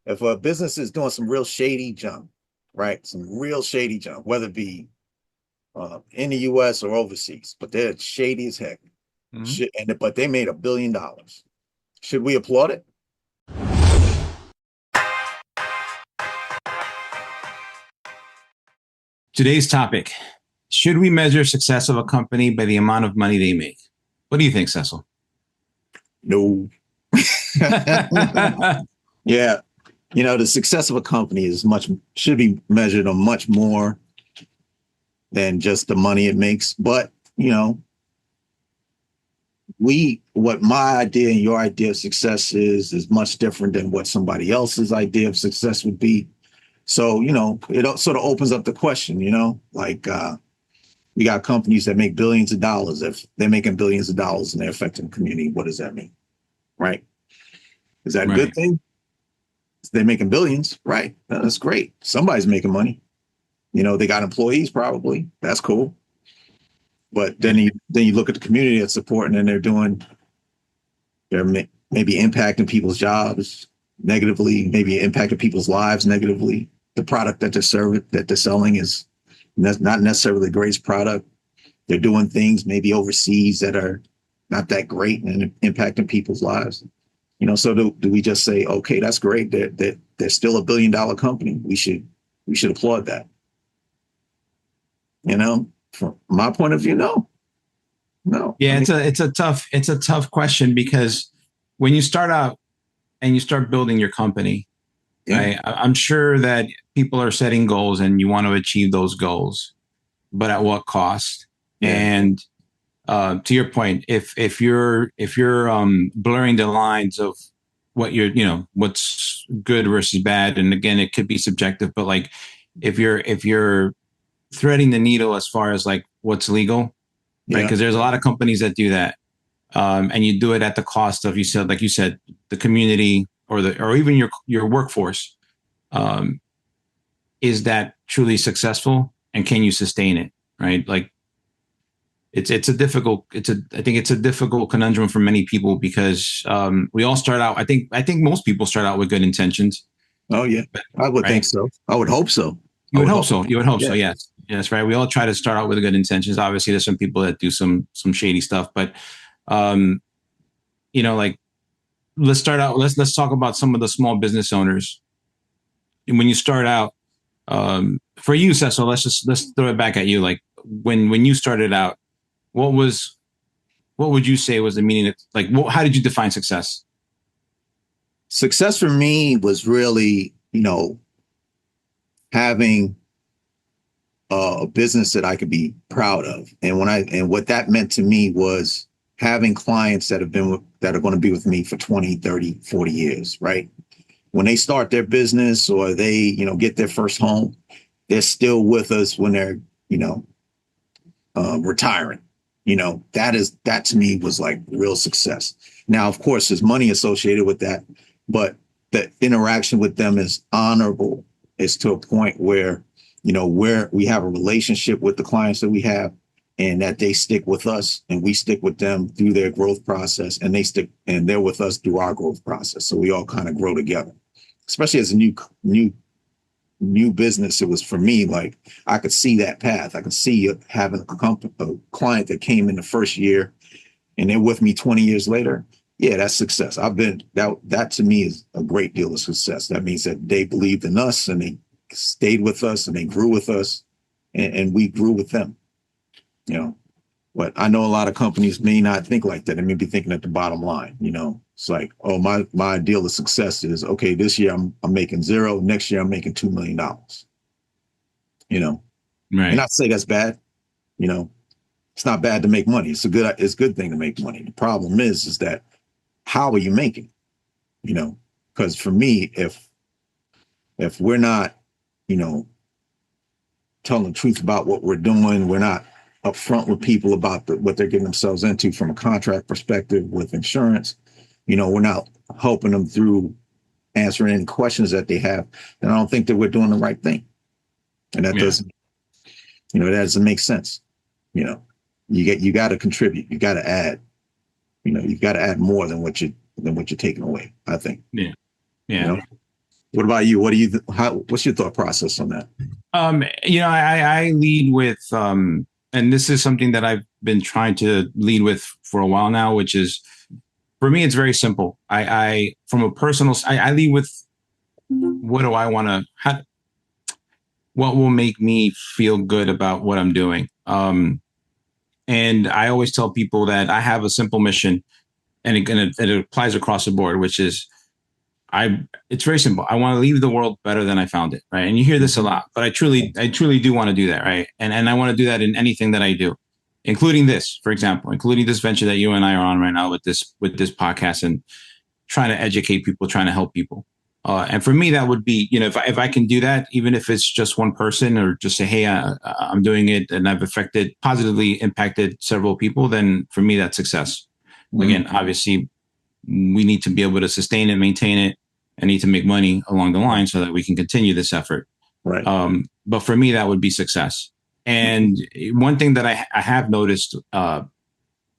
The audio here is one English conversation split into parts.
if a business is doing some real shady junk, right? Some real shady junk, whether it be in the U.S. or overseas, but they're shady as heck. Mhm. But they made $1 billion. Should we applaud it? Today's topic: should we measure success of a company by the amount of money they make? What do you think, Cecil? No. Yeah, the success of a company is much should be measured on much more than just the money it makes. But what my idea and your idea of success is much different than what somebody else's idea of success would be. So, it sort of opens up the question, like we got companies that make billions of dollars. If they're making billions of dollars and they're affecting the community, what does that mean? Right? Is that a good Right. thing? They're making billions, right? That's great. Somebody's making money. They got employees probably. That's cool. But Yeah. then you look at the community that's supporting and they're maybe impacting people's jobs negatively, maybe impacting people's lives negatively. The product that they're selling is not necessarily the greatest product. They're doing things maybe overseas that are not that great and impacting people's lives. So do we just say, okay, that's great. They're still $1 billion company. We should applaud that. From my point of view, no, no. I Yeah, mean, it's a tough question because when you start out and you start building your company, yeah, right? I'm sure that people are setting goals and you want to achieve those goals, but at what cost? yeah, And to your point, if you're blurring the lines of what's good versus bad, and again, it could be subjective, but like if you're threading the needle as far as like what's legal, right? yeah, Because there's a lot of companies that do that, and you do it at the cost of like you said, the community or even your workforce. Um, is that truly successful, and can you sustain it? Right? Like I think it's a difficult conundrum for many people because we all start out. I think most people start out with good intentions, oh yeah. I would think right? so. I would hope so. I You would would hope hope. so. You would hope so. Yeah, Yes. Yes. Right. We all try to start out with good intentions. Obviously, there's some people that do some shady stuff, but um, like let's start out. Let's talk about some of the small business owners. And when you start out, for you, Cecil, let's throw it back at you. Like when you started out, what was what would you say was the meaning of like how did you define success? success for me was really, having a business that I could be proud of, and what that meant to me was having clients that are going to be with me for 20, 30, 40 years, right? When they start their business or they, get their first home, they're still with us when they're, you know, retiring. That to me was like real success. Now, of course, there's money associated with that, but the interaction with them is honorable. It's to a point where we have a relationship with the clients that we have, and that they stick with us and we stick with them through their growth process, and they're with us through our growth process. So we all kind of grow together, especially as a new business. It was for me like I could see that path. I could see having a client that came in the first year and they're with me 20 years later. Yeah, that's success. That to me is a great deal of success. That means that they believed in us and they stayed with us and they grew with us, and we grew with them. You know, but I know a lot of companies may not think like that. They may be thinking at the bottom line. It's like, oh, my ideal of success is okay. This year I'm making zero. Next year I'm making $2 million. You know, and Right. not say that's bad. You know, it's not bad to make money. It's a good thing to make money. The problem is that how are you making? You know, because for me, if we're not, you know, telling the truth about what we're doing, we're not upfront with people about what they're getting themselves into from a contract perspective with insurance. We're not helping them through answering any questions that they have. Then I don't think that we're doing the right thing, and Yeah. that doesn't make sense. You know, you got to contribute. You got to add. You've got to add more than what you're taking away. I think. Yeah. You Yeah. know. What about you? What do you, what's your thought process on that? I lead with, and this is something that I've been trying to lead with for a while now, which is, for me, it's very simple. From a personal, I lead with, what do I want to, what will make me feel good about what I'm doing. And I always tell people that I have a simple mission, and it applies across the board, which is, it's very simple. I want to leave the world better than I found it. Right. And you hear this a lot, but I truly do want to do that. Right. And I want to do that in anything that I do, including this, for example, including this venture that you and I are on right now with this podcast, and trying to educate people, trying to help people. And for me, that would be, if I can do that, even if it's just one person, or just say, hey, I'm doing it and I've positively impacted several people, then for me, that's success. Mm-hmm. Again, obviously, we need to be able to sustain it, maintain it, and need to make money along the line so that we can continue this effort. Right. But for me, that would be success. And one thing that I have noticed,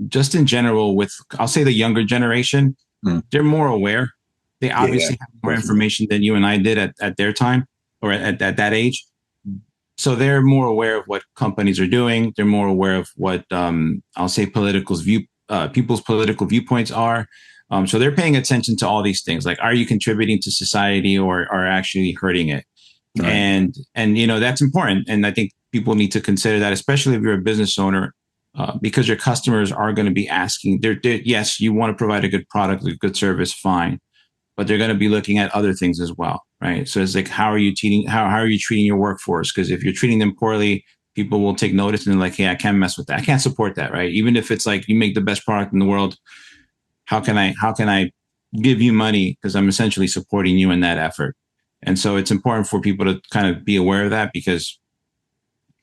just in general, with, I'll say, the younger generation, they're more aware. They obviously have more information than you and I did at their time, or at that age. So they're more aware of what companies are doing. They're more aware of what, I'll say, people's political viewpoints are. So they're paying attention to all these things. Like, are you contributing to society, or are actually hurting it? Right. And that's important. And I think people need to consider that, especially if you're a business owner, because your customers are going to be asking. Yes, you want to provide a good product, a good service, fine, but they're going to be looking at other things as well, right? So it's like, how are you treating your workforce? Because if you're treating them poorly, people will take notice and they're like, hey, I can't mess with that. I can't support that, right? Even if it's like, you make the best product in the world, how can I give you money? Because I'm essentially supporting you in that effort. And so it's important for people to kind of be aware of that, because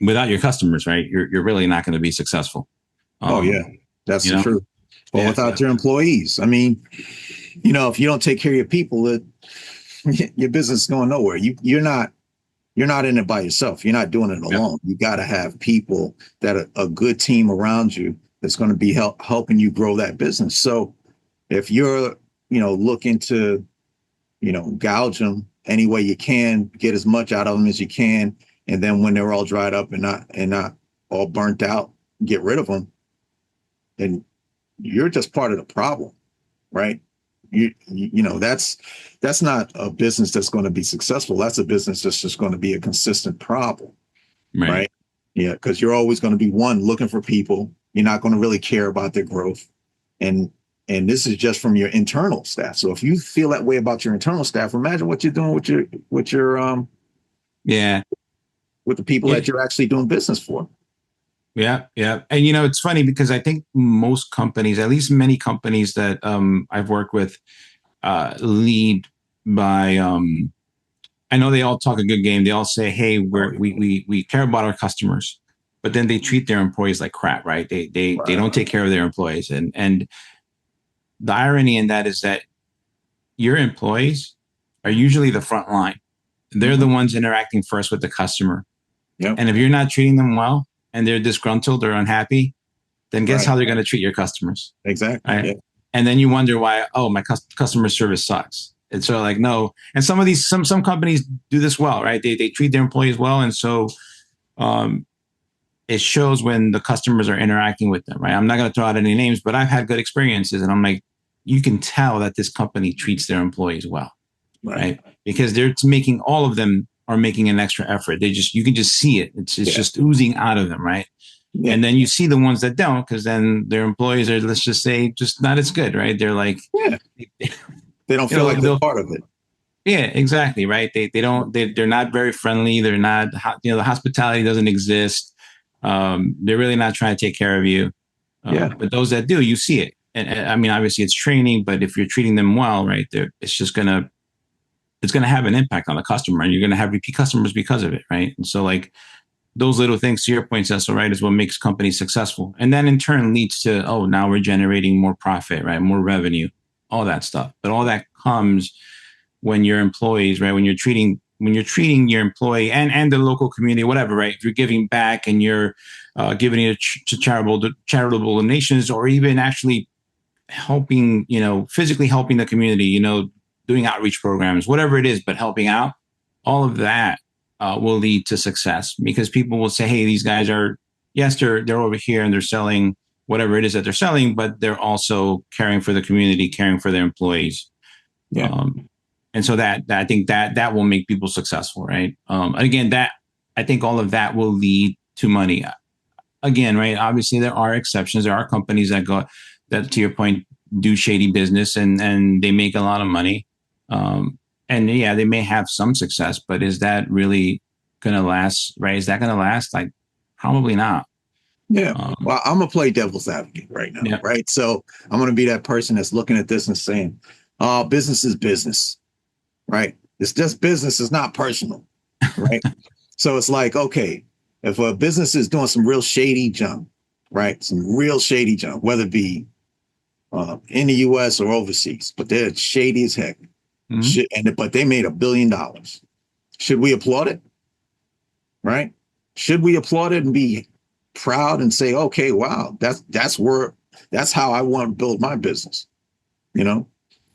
without your customers, right, you're really not going to be successful. That's the truth. Or without your employees. I mean, if you don't take care of your people, your business is going nowhere. You're not in it by yourself. You're not doing it alone. You got to have people that are a good team around you that's going to be helping you grow that business. So if you're, looking to, gouge them any way you can, get as much out of them as you can, and then when they're all dried up and not all burnt out, get rid of them, then you're just part of the problem, right? That's not a business that's going to be successful. That's a business that's just going to be a consistent problem, right? Yeah, because you're always going to be looking for people. You're not going to really care about their growth, and this is just from your internal staff. So if you feel that way about your internal staff, imagine what you're doing with your with the people that you're actually doing business for. Yeah. And, it's funny, because I think most companies, at least many companies that I've worked with, lead by, I know they all talk a good game. They all say, hey, we care about our customers, but then they treat their employees like crap, right? They don't take care of their employees. And the irony in that is that your employees are usually the front line. They're the ones interacting first with the customer. Yep. And if you're not treating them well, and they're disgruntled or unhappy, then guess how they're going to treat your customers. Exactly. Right? Yeah. And then you wonder why, my customer service sucks. It's sort of like, no. And some of these, some companies do this well, right? They treat their employees well. And so it shows when the customers are interacting with them, right? I'm not going to throw out any names, but I've had good experiences. And I'm like, you can tell that this company treats their employees well, right? Because they're making, all of them are making an extra effort. You can just see it. It's just oozing out of them, right? Yeah. And then you see the ones that don't, because then their employees are, let's just say, just not as good, right? They're like, they don't feel like they're part of it. Yeah, exactly, right? They're not very friendly. They're not, the hospitality doesn't exist. They're really not trying to take care of you. But those that do, you see it. And I mean, obviously it's training, but if you're treating them well, right, it's going to have an impact on the customer, and you're going to have repeat customers because of it, right? And so, like, those little things, to your point, Cecil, right, is what makes companies successful. And then in turn leads to, now we're generating more profit, right? More revenue, all that stuff. But all that comes when your employees, right, when you're treating your employee and the local community, whatever, right? If you're giving back and you're giving it to charitable donations, or even actually helping, physically helping the community, doing outreach programs, whatever it is, but helping out, all of that will lead to success because people will say, hey, these guys are, yes, they're over here and they're selling whatever it is that they're selling, but they're also caring for the community, caring for their employees. Yeah. And so that I think that will make people successful, right? Again, that I think all of that will lead to money. Again, right? Obviously, there are exceptions. There are companies that, to your point, do shady business and they make a lot of money. And yeah, they may have some success, but is that really going to last? Right? Is that going to last? Like, probably not. Yeah. Well, I'm gonna play devil's advocate right now, Yeah. right? So I'm gonna be that person that's looking at this and saying, business is business, right? It's just business, it's not personal, right? So it's like, okay, if a business is doing some real shady junk, right? Some real shady junk, whether it be in the US or overseas, but they're shady as heck. But they made $1 billion. Should we applaud it? Right? Should we applaud it and be proud and say, okay, wow, that's how I want to build my business, you know?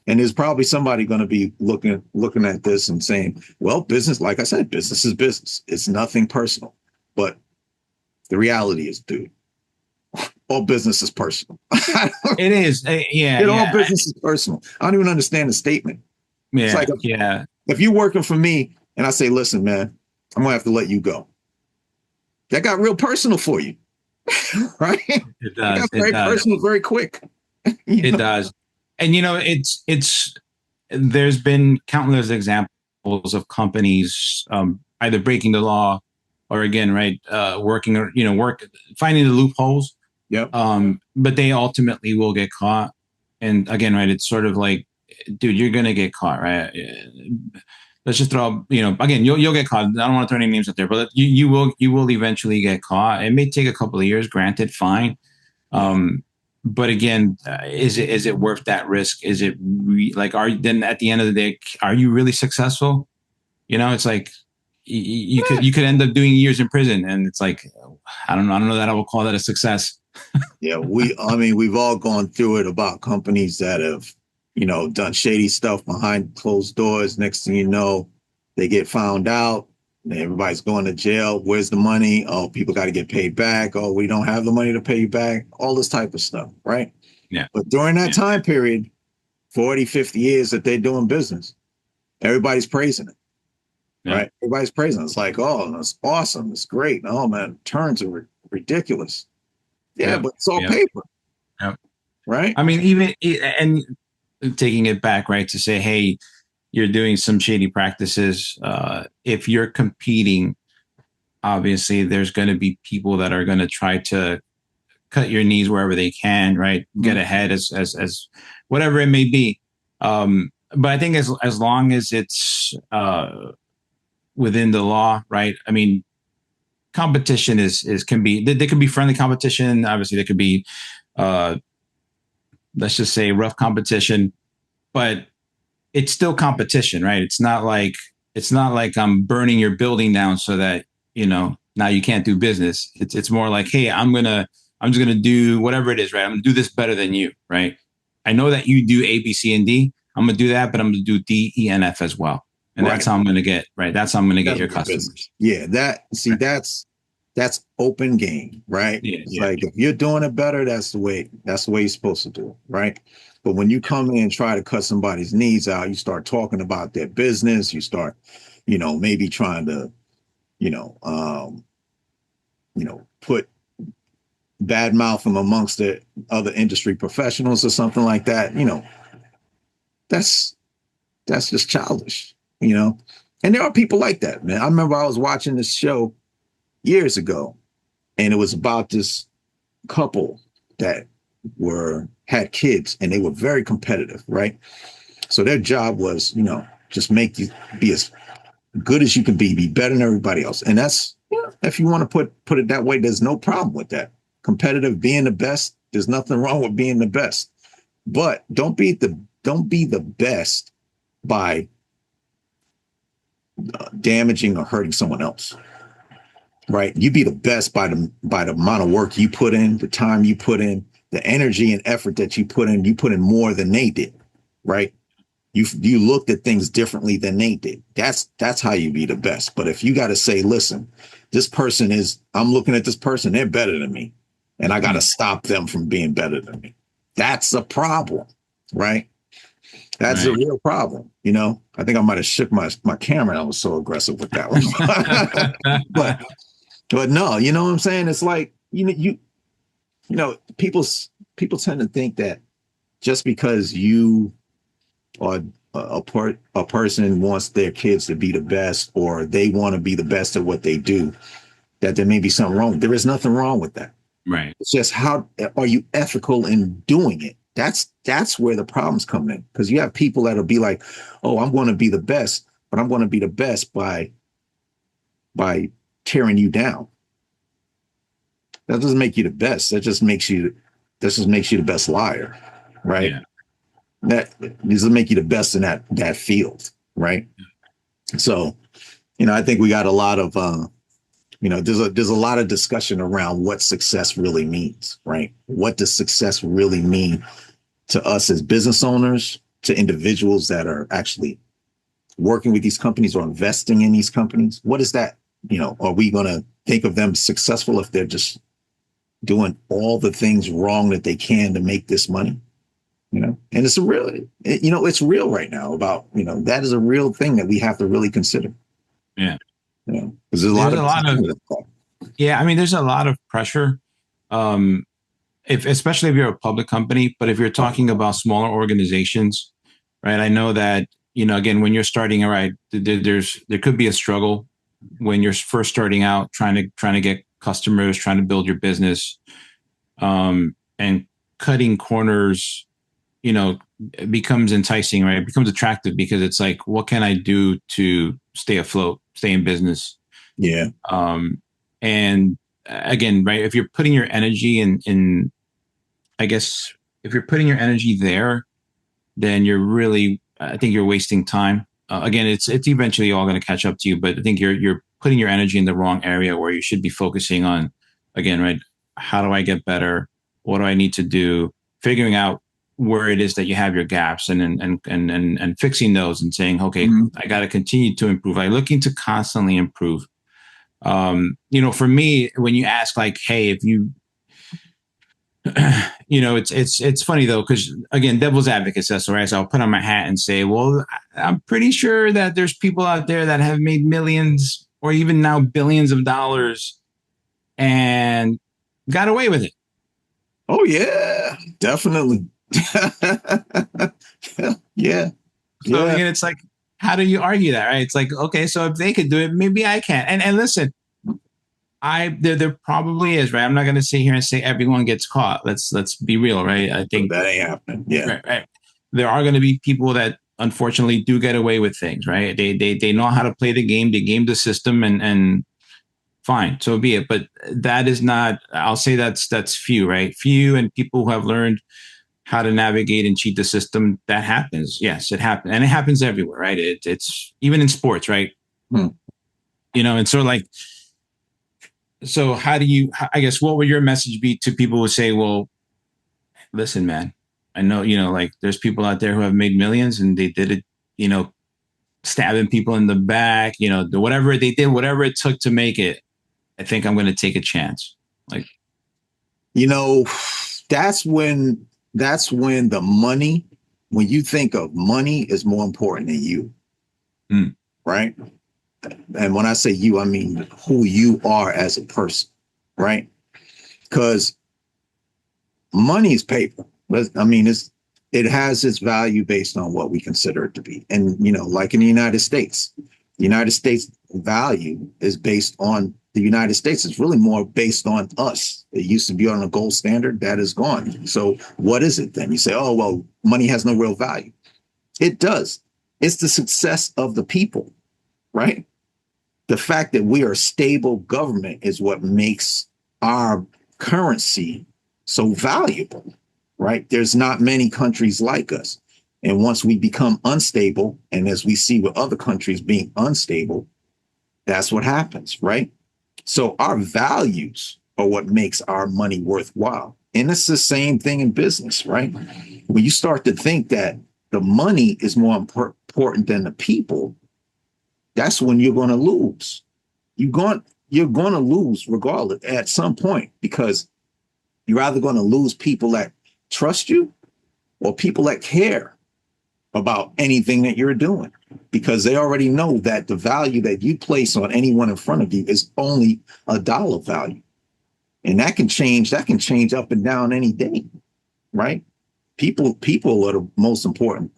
And there's probably somebody going to be looking at this and saying, well, business, like I said, business is business. It's nothing personal. But the reality is, dude, all business is personal. It is. Yeah. All business is personal. I don't even understand the statement. Yeah. It's like if you're working for me and I say, listen, man, I'm gonna have to let you go. That got real personal for you. Right? It does. It got very personal, very quick. It does. And it's there's been countless examples of companies either breaking the law or again, right, working, finding the loopholes. Yep. But they ultimately will get caught. And again, right, it's sort of like, dude, you're gonna get caught, right? Let's just throw, again, you'll get caught. I don't want to throw any names out there, but you will eventually get caught. It may take a couple of years, granted, fine. But again, is it worth that risk? Is it then at the end of the day, are you really successful? It's like you could end up doing years in prison, and it's like, I don't know that I will call that a success. Yeah, we've all gone through it about companies that have, done shady stuff behind closed doors. Next thing you know, they get found out. Everybody's going to jail. Where's the money? Oh, people got to get paid back. Oh, we don't have the money to pay you back. All this type of stuff, right? Yeah. But during that time period, 40, 50 years that they're doing business, everybody's praising it, right? Everybody's praising it. It's like, oh, that's awesome. It's great. Oh, man, turns are ridiculous. Yeah, but it's all paper. Yeah. Right? I mean, even and taking it back, right, to say, hey, you're doing some shady practices. If you're competing, obviously there's going to be people that are going to try to cut your knees wherever they can, right? Get ahead as whatever it may be. But I think as long as it's within the law, right? I mean, competition can be, there could be friendly competition. Obviously there could be, let's just say rough competition, but it's still competition, right? It's not like I'm burning your building down so that, now you can't do business. It's more like, hey, I'm just gonna do whatever it is, right? I'm gonna do this better than you, right? I know that you do A, B, C, and D. I'm gonna do that, but I'm gonna do D, E, and F as well. And that's how I'm gonna get, right? That's how I'm gonna get your customers. Business. Yeah, that's open game, right? It's like if you're doing it better, that's the way you're supposed to do it, right? But when you come in and try to cut somebody's knees out, you start talking about their business, you start, maybe trying to, put bad mouth them amongst the other industry professionals or something like that, that's just childish, And there are people like that, man. I remember I was watching this show years ago, and it was about this couple that had kids, and they were very competitive, right? So their job was, just make you be as good as you can be better than everybody else. And that's, if you want to put it that way, there's no problem with that. Competitive, being the best, there's nothing wrong with being the best. But don't be the best by damaging or hurting someone else. Right? You be the best by the amount of work you put in, the time you put in, the energy and effort that you put in more than they did, right? You looked at things differently than they did. That's how you be the best. But if you got to say, listen, I'm looking at this person, they're better than me, and I got to stop them from being better than me. That's a problem, right? That's a real problem. I think I might have shook my camera. I was so aggressive with that one. but no, you know what I'm saying? It's like, people tend to think that just because you or a person wants their kids to be the best, or they want to be the best at what they do, that there may be something wrong. There is nothing wrong with that. Right. It's just, how are you ethical in doing it? That's where the problems come in, because you have people that'll be like, oh, I'm going to be the best, but I'm going to be the best by tearing you down. That doesn't make you the best. That just makes you the best liar, right? Yeah. That doesn't make you the best in that field, right? So, I think we got a lot of there's a lot of discussion around what success really means, right? What does success really mean to us as business owners, to individuals that are actually working with these companies or investing in these companies? What is that? Are we going to think of them successful if they're just doing all the things wrong that they can to make this money? And it's it's real right now about, that is a real thing that we have to really consider. Yeah. Because there's a lot of yeah, I mean, there's a lot of pressure, especially if you're a public company. But if you're talking about smaller organizations, right? I know that, again, when you're starting, all right, there could be a struggle when you're first starting out, trying to get customers, trying to build your business, and cutting corners, it becomes enticing, right? It becomes attractive because it's like, what can I do to stay afloat, stay in business? Yeah. And again, right, if you're putting your energy in, I guess, if you're putting your energy there, then I think you're wasting time. Again, it's eventually all going to catch up to you, but I think you're putting your energy in the wrong area where you should be focusing on, again, right, how do I get better? What do I need to do? Figuring out where it is that you have your gaps and fixing those and saying, okay, I got to continue to improve. I'm looking to constantly improve. For me, when you ask like, hey, if you, it's funny though, because again, devil's advocate says, so, right? So I'll put on my hat and say, well, I'm pretty sure that there's people out there that have made millions or even now billions of dollars and got away with it. Oh yeah, definitely. Yeah. So again, it's like, how do you argue that, right? It's like, okay, so if they could do it, maybe I can. And listen, there probably is, right? I'm not going to sit here and say everyone gets caught. Let's be real, right? I think that ain't happening. Yeah. Right. There are going to be people that unfortunately do get away with things, right? They know how to play the game. They game the system, and fine, so be it. But that is not. I'll say that's few, right? Few, and people who have learned how to navigate and cheat the system. That happens. Yes, it happens, and it happens everywhere, right? It's even in sports, right? And so how do you? I guess what would your message be to people who say, well, listen, man, I know, like there's people out there who have made millions and they did it, stabbing people in the back, whatever they did, whatever it took to make it. I think I'm going to take a chance. Like, that's when the money, when you think of money, is more important than you. Right. And when I say you, I mean who you are as a person. Right. Because money is paper. I mean, it has its value based on what we consider it to be. And, like in the United States value is based on the United States. It's really more based on us. It used to be on a gold standard that is gone. So what is it then? You say, oh, well, money has no real value. It does. It's the success of the people, right? The fact that we are a stable government is what makes our currency so valuable, right? There's not many countries like us. And once we become unstable, and as we see with other countries being unstable, that's what happens, right? So our values are what makes our money worthwhile. And it's the same thing in business, right? When you start to think that the money is more important than the people, that's when you're going to lose. You're going to lose regardless at some point, because you're either going to lose people that trust you or people that care about anything that you're doing, because they already know that the value that you place on anyone in front of you is only a dollar value. And that can change up and down any day, right? People are the most important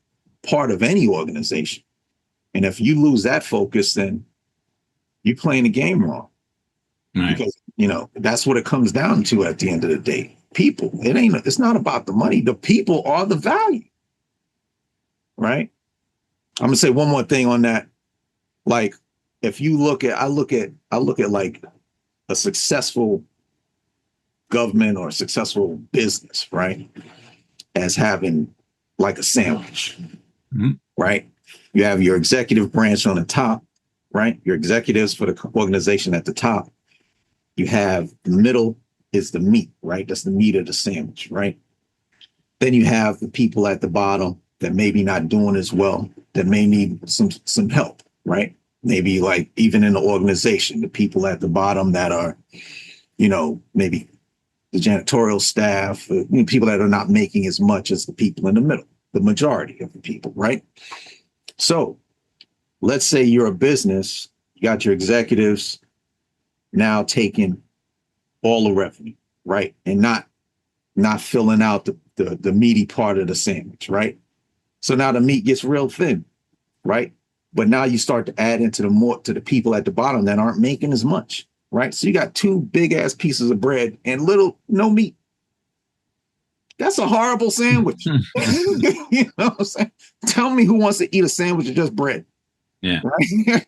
part of any organization. And if you lose that focus, then you're playing the game wrong. Right. Because, that's what it comes down to at the end of the day. People. It's not about the money. The people are the value. Right? I'm gonna say one more thing on that. Like, if you I look at like a successful government or a successful business, right, as having like a sandwich, right? You have your executive branch on the top, right? Your executives for the organization at the top. You have the middle is the meat, right? That's the meat of the sandwich, right? Then you have the people at the bottom that maybe not doing as well, that may need some help, right? Maybe like even in the organization, the people at the bottom that are, maybe the janitorial staff, people that are not making as much as the people in the middle, the majority of the people, right? So let's say you're a business, you got your executives now taking all the revenue, right? And not filling out the meaty part of the sandwich, right? So now the meat gets real thin, right? But now you start to add into the people at the bottom that aren't making as much, right? So you got two big ass pieces of bread and no meat. That's a horrible sandwich. You know what I'm saying? Tell me who wants to eat a sandwich of just bread. Yeah. Right?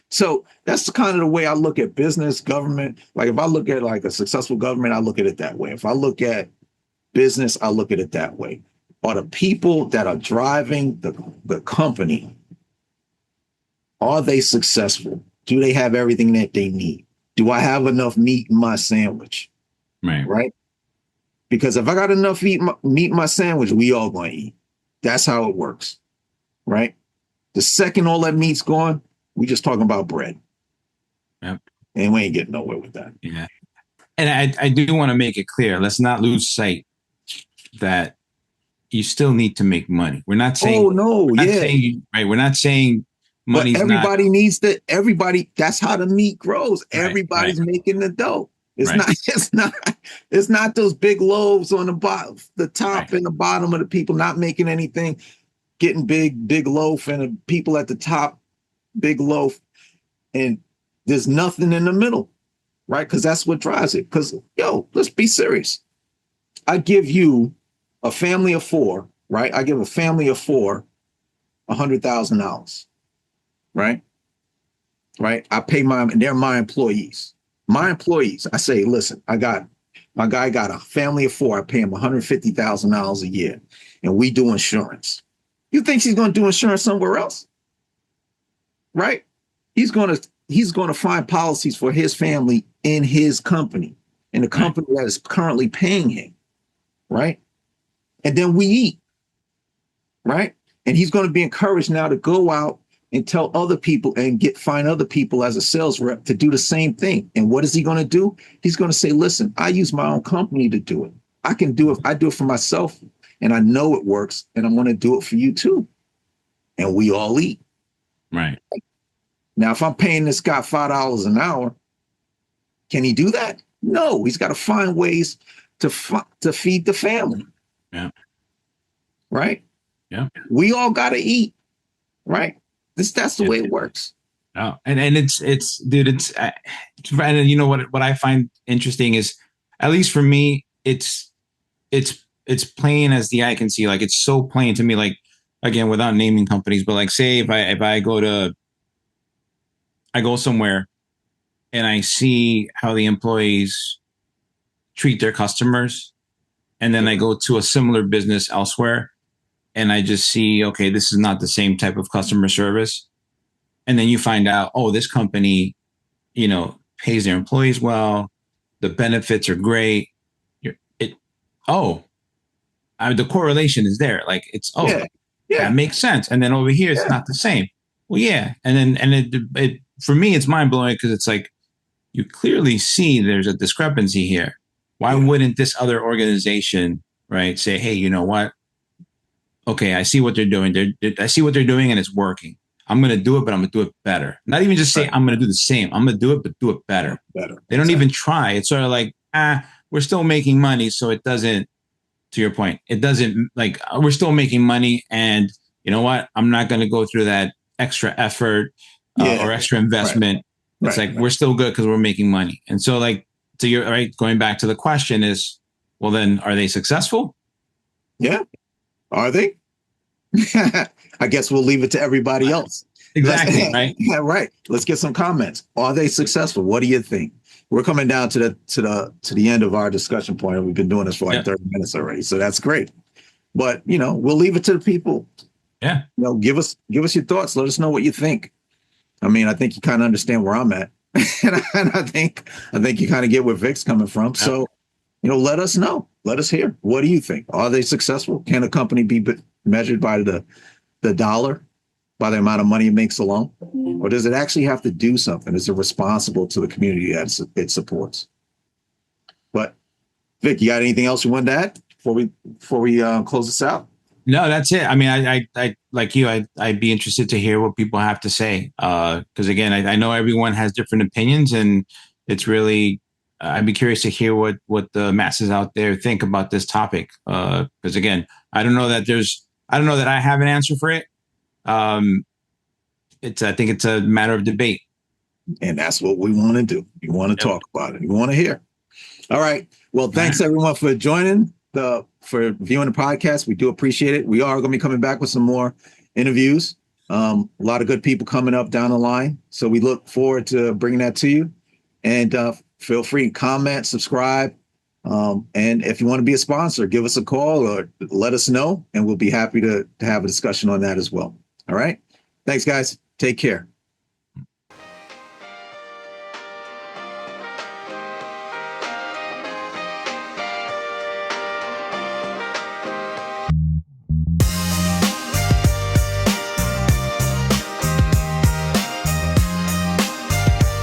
So that's kind of the way I look at business, government. Like if I look at like a successful government, I look at it that way. If I look at business, I look at it that way. Are the people that are driving the company, are they successful? Do they have everything that they need? Do I have enough meat in my sandwich? Right. Right? Because if I got enough meat in my sandwich, we all going to eat. That's how it works. Right? The second all that meat's gone, we just talking about bread. Yep. And we ain't getting nowhere with that. Yeah. And I do want to make it clear. Let's not lose sight that you still need to make money. We're not saying, oh no, we're not yeah. saying, right. We're not saying money's but everybody not. needs to, everybody, that's how the meat grows. Right, Everybody's right. making the dough. It's Right. not, it's not those big loaves on the bottom, the top Right. and the bottom of the people not making anything, getting big loaf, and the people at the top, big loaf. And there's nothing in the middle, right? Because that's what drives it. Because, let's be serious. I give you a family of four, right? I give a family of four $100,000, right? Right? I pay they're my employees. My employees, I say, listen, my guy got a family of four. I pay him $150,000 a year, and we do insurance. You think he's going to do insurance somewhere else? Right? He's going to find policies for his family in his company, in the company that is currently paying him. Right? And then we eat. Right? And he's going to be encouraged now to go out and tell other people and find other people as a sales rep to do the same thing. And what is he going to do? He's going to say, listen, I use my own company to do it. I can do it. I do it for myself, and I know it works, and I'm going to do it for you too. And we all eat. Right. Now, if I'm paying this guy $5 an hour, can he do that? No, he's got to find ways to feed the family. Yeah. Right? Yeah. We all got to eat. Right? That's the way it works. Oh, and it's dude, and you know what I find interesting is, at least for me, it's plain as the eye can see. Like, it's so plain to me. Like, again, without naming companies, but like, say if I go somewhere and I see how the employees treat their customers, and then I go to a similar business elsewhere, and I just see, okay, this is not the same type of customer service. And then you find out, oh, this company, pays their employees well. The benefits are great. The correlation is there. Like, it's, yeah. That Yeah. makes sense. And then over here, it's Yeah. not the same. Well, yeah. And then, and it for me, it's mind blowing because it's like, you clearly see there's a discrepancy here. Why Yeah. wouldn't this other organization, right, say, hey, you know what? Okay, I see what they're doing. I see what they're doing and it's working. I'm going to do it, but I'm going to do it better. Not even just say Right. I'm going to do the same. I'm going to do it, but do it better. Better. They don't Exactly. even try. It's sort of like, we're still making money. So it doesn't, to your point, it doesn't like we're still making money. And you know what? I'm not going to go through that extra effort Yeah. or extra Right. investment. It's Right. like we're still good because we're making money. And so, like, to your right, going back to the question is, well, then are they successful? Yeah. Are they? I guess we'll leave it to everybody else. Let's Exactly. Right. yeah, right. Let's get some comments. Are they successful? What do you think? We're coming down to the end of our discussion point. We've been doing this for like Yeah. 30 minutes already. So that's great. But we'll leave it to the people. Yeah. Give us your thoughts. Let us know what you think. I mean, I think you kind of understand where I'm at. and I think you kind of get where Vic's coming from. Yeah. So, let us know. Let us hear. What do you think? Are they successful? Can a company be measured by the dollar, by the amount of money it makes alone? Or does it actually have to do something? Is it responsible to the community that it supports? But Vic, you got anything else you wanted to add before we close this out? No, that's it. I mean, I like you. I'd be interested to hear what people have to say. Because again, I know everyone has different opinions, and it's really I'd be curious to hear what the masses out there think about this topic. Because again, I don't know that I have an answer for it. I think it's a matter of debate. And that's what we want to do. We want to talk about it. We want to hear. All right. Well, thanks everyone for joining for viewing the podcast. We do appreciate it. We are going to be coming back with some more interviews. A lot of good people coming up down the line. So we look forward to bringing that to you. And feel free to comment, subscribe. And if you want to be a sponsor, give us a call or let us know. And we'll be happy to have a discussion on that as well. All right. Thanks, guys. Take care.